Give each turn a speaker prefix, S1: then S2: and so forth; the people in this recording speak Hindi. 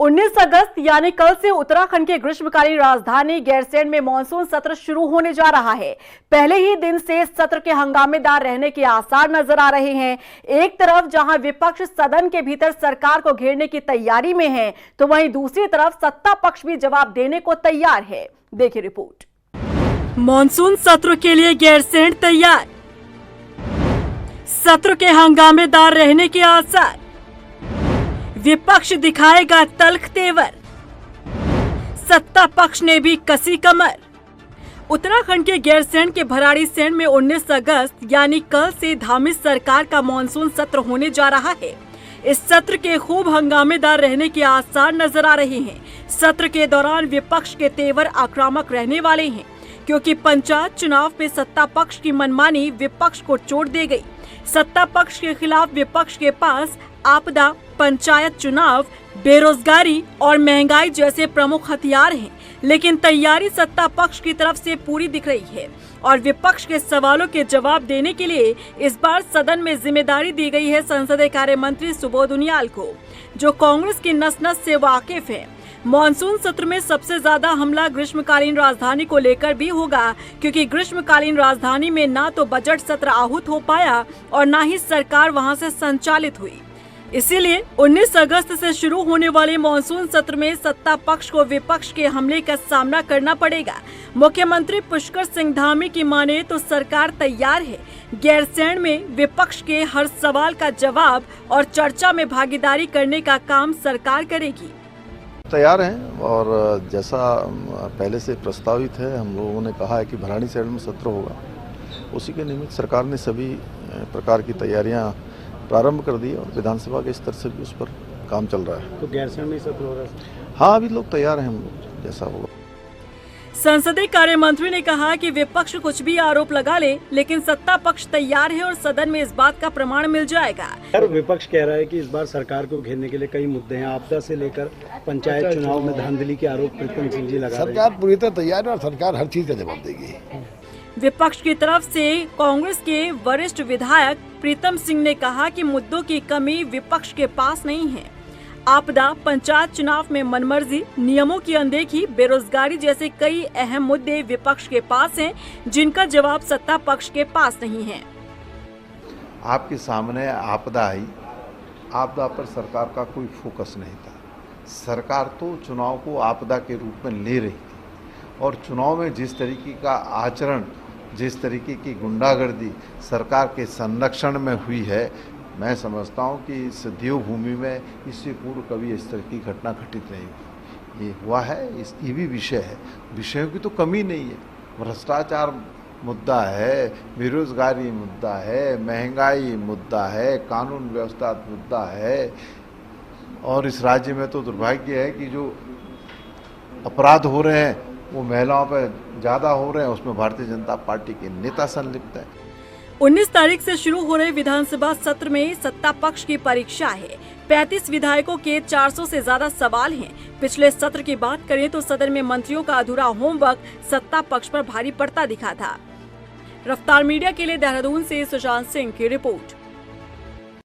S1: 19 अगस्त यानी कल से उत्तराखंड के ग्रीष्मकालीन राजधानी गैरसैंण में मानसून सत्र शुरू होने जा रहा है। पहले ही दिन से सत्र के हंगामेदार रहने के आसार नजर आ रहे हैं। एक तरफ जहां विपक्ष सदन के भीतर सरकार को घेरने की तैयारी में है, तो वहीं दूसरी तरफ सत्ता पक्ष भी जवाब देने को तैयार है। देखिए रिपोर्ट। मानसून सत्र के लिए गैरसैंण तैयार, सत्र के हंगामेदार रहने के आसार, विपक्ष दिखाएगा तल्ख तेवर, सत्ता पक्ष ने भी कसी कमर। उत्तराखंड के गैरसैंण के भराड़ीसैंण में 19 अगस्त यानी कल से धामित सरकार का मानसून सत्र होने जा रहा है। इस सत्र के खूब हंगामेदार रहने के आसार नजर आ रहे हैं। सत्र के दौरान विपक्ष के तेवर आक्रामक रहने वाले हैं, क्योंकि पंचायत चुनाव में सत्ता पक्ष की मनमानी विपक्ष को चोट दे गई। सत्ता पक्ष के खिलाफ विपक्ष के पास आपदा, पंचायत चुनाव, बेरोजगारी और महंगाई जैसे प्रमुख हथियार हैं, लेकिन तैयारी सत्ता पक्ष की तरफ से पूरी दिख रही है और विपक्ष के सवालों के जवाब देने के लिए इस बार सदन में जिम्मेदारी दी गई है संसदीय कार्य मंत्री सुबोध उनियाल को, जो कांग्रेस की नस-नस से वाकिफ है। मानसून सत्र में सबसे ज्यादा हमला ग्रीष्मकालीन राजधानी को लेकर भी होगा, क्योंकि ग्रीष्मकालीन राजधानी में ना तो बजट सत्र आहूत हो पाया और ना ही सरकार वहां से संचालित हुई। इसीलिए 19 अगस्त से शुरू होने वाले मानसून सत्र में सत्ता पक्ष को विपक्ष के हमले का सामना करना पड़ेगा। मुख्यमंत्री पुष्कर सिंह धामी की माने तो सरकार तैयार है। गैरसैंण में विपक्ष के हर सवाल का जवाब और चर्चा में भागीदारी करने का काम सरकार करेगी।
S2: तैयार हैं और जैसा पहले से प्रस्तावित है, हम लोगों ने कहा है कि भराड़ीसैंण में सत्र होगा। उसी के निमित्त सरकार ने सभी प्रकार की तैयारियां प्रारंभ कर दी और विधानसभा के स्तर से भी उस पर काम चल रहा है।
S3: तो गैरसैंण में सत्र हो रहा है?
S2: हाँ, अभी लोग तैयार हैं, हम लोग जैसा होगा।
S1: संसदीय कार्य मंत्री ने कहा कि विपक्ष कुछ भी आरोप लगा ले, लेकिन सत्ता पक्ष तैयार है और सदन में इस बात का प्रमाण मिल जाएगा।
S3: विपक्ष कह रहा है कि इस बार सरकार को घेरने के लिए कई मुद्दे हैं, आपदा से लेकर पंचायत चुनाव में धांधली के आरोप प्रीतम सिंह जी लगा रहे हैं।
S4: सरकार पूरी तरह तैयार है और सरकार हर चीज का जवाब देगी।
S1: विपक्ष की तरफ से कांग्रेस के वरिष्ठ विधायक प्रीतम सिंह ने कहा कि मुद्दों की कमी विपक्ष के पास नहीं है। आपदा, पंचायत चुनाव में मनमर्जी, नियमों की अनदेखी, बेरोजगारी जैसे कई अहम मुद्दे विपक्ष के पास हैं, जिनका जवाब सत्ता पक्ष के पास नहीं है।
S2: आपके सामने आपदा आई, आपदा पर सरकार का कोई फोकस नहीं था। सरकार तो चुनाव को आपदा के रूप में ले रही थी और चुनाव में जिस तरीके का आचरण, जिस तरीके की गुंडागर्दी सरकार के संरक्षण में हुई है, मैं समझता हूं कि इस देवभूमि में इससे पूर्व कभी इस तरह की घटना घटित नहीं हुई। ये हुआ है, ये भी विषय है, विषयों की तो कमी नहीं है। भ्रष्टाचार मुद्दा है, बेरोजगारी मुद्दा है, महंगाई मुद्दा है, कानून व्यवस्था मुद्दा है और इस राज्य में तो दुर्भाग्य है कि जो अपराध हो रहे हैं वो महिलाओं पर ज़्यादा हो रहे हैं, उसमें भारतीय जनता पार्टी के नेता संलिप्त है।
S1: 19 तारीख से शुरू हो रहे विधानसभा सत्र में सत्ता पक्ष की परीक्षा है। 35 विधायकों के 400 से ज्यादा सवाल हैं। पिछले सत्र की बात करें तो सदन में मंत्रियों का अधूरा होमवर्क सत्ता पक्ष पर भारी पड़ता दिखा था। रफ्तार मीडिया के लिए देहरादून से सुशांत सिंह की रिपोर्ट।